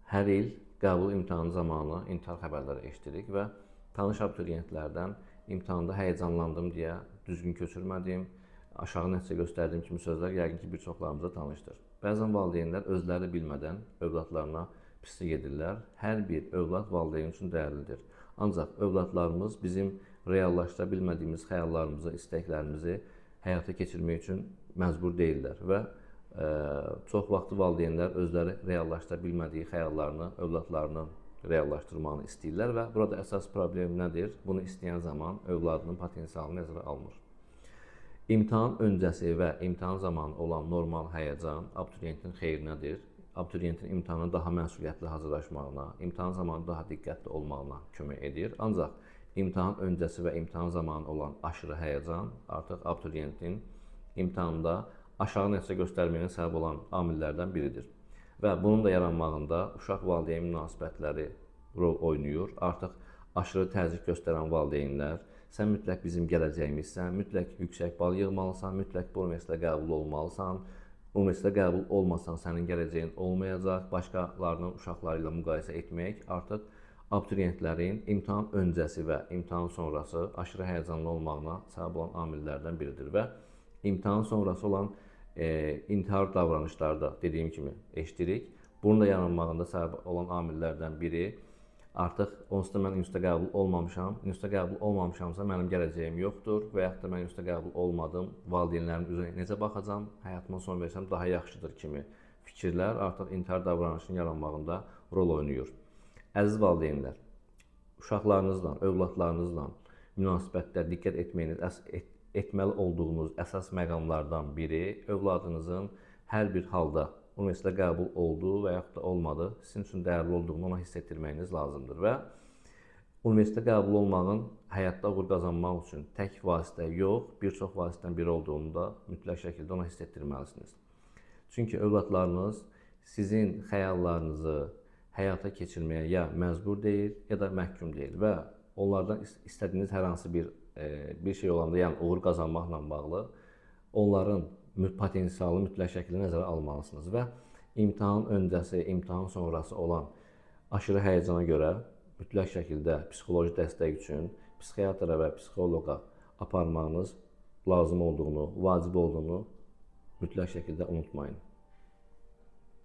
Hər il qəbul imtahanı zamanı intihar xəbərləri eşidirik və tanış abituriyentlərdən imtahanda həyəcanlandım deyə düzgün köçürmədim, aşağı nəticə göstərdiyim kimi sözlər yəqin ki, bir çoxlarımıza tanışdır. Bəzən valideynlər özləri bilmədən övladlarına pislik edirlər. Hər bir övlad valideyn üçün dəyərlidir. Ancaq övladlarımız bizim reallaşdıra bilmədiyimiz xəyallarımızı, istəklərimizi həyata keçirmək üçün məcbur deyirlər və çox vaxtı valideynlər özləri reallaşdıra bilmədiyi xəyallarını övladlarının reallaşdırmağını istəyirlər və burada əsas problem nədir? Bunu istəyən zaman övladının potensialını nəzərə almır. İmtahan öncəsi və imtahan zamanı olan normal həyəcan abituriyentin xeyrinədir. Abituriyentin imtahana daha məsuliyyətli hazırlaşmağına, imtahan zamanı daha diqqətli olmağına kömək edir. Ancaq imtahan öncəsi və imtahan zamanı olan aşırı həyəcan artıq abituriyentin imtahanda aşağı nəticə göstərməyinə səbəb olan amillərdən biridir. Və bunun da yaranmağında uşaq-valideyn münasibətləri rol oynayır. Artıq aşırı təzyiq göstərən valideynlər, sən mütləq bizim gələcəyimizsən, mütləq yüksək bal yığmalısan, mütləq bu universitetə qəbul olmalısan, universitetə qəbul olmasan sənin gələcəyin olmayacaq, başqalarının uşaqları ilə müqayisə etmək artıq abituriyentlərin imtahan öncəsi və imtahan sonrası aşırı həyəcanlı olmağına səbəb olan amillərdən biridir və imtahan sonrası olan intihar davranışları da dediyim kimi eşidirik. Bunun da yaranmağında səbəb olan amillərdən biri artıq onsuz da mən universitetə qəbul olmamışam. Universitetə qəbul olmamışamsa mənim gələcəyim yoxdur və yaxud da mən universitetə qəbul olmadım. Valideynlərimin üzünə necə baxacam, həyatıma son versəm daha yaxşıdır kimi fikirlər artıq intihar davranışının yaranmağında rol oynayır. Əziz valideynlər, uşaqlarınızla, övladlarınızla münasibətdə diqqət etməli olduğunuz əsas məqamlardan biri övladınızın hər bir halda universitetə qəbul oldu və yaxud da olmadı, sizin üçün dəyərli olduğunu ona hiss etdirməyiniz lazımdır və universitetə qəbul olmağın həyatda uğur qazanmaq üçün tək vasitə yox, bir çox vasitədən biri olduğunu da mütləq şəkildə ona hiss etdirməlisiniz. Çünki övladlarınız sizin xəyallarınızı həyata keçirməyə ya məcbur deyil, ya da məhkum deyil və onlardan istədiyiniz hər hansı bir şey olanda, yəni uğur qazanmaqla bağlı onların potensialı mütləq şəkildə nəzərə almalısınız və imtahan öncəsi, imtahan sonrası olan aşırı həyəcana görə mütləq şəkildə psixoloji dəstək üçün psixiatra və psixoloqa aparmağınız lazım olduğunu, vacib olduğunu mütləq şəkildə unutmayın.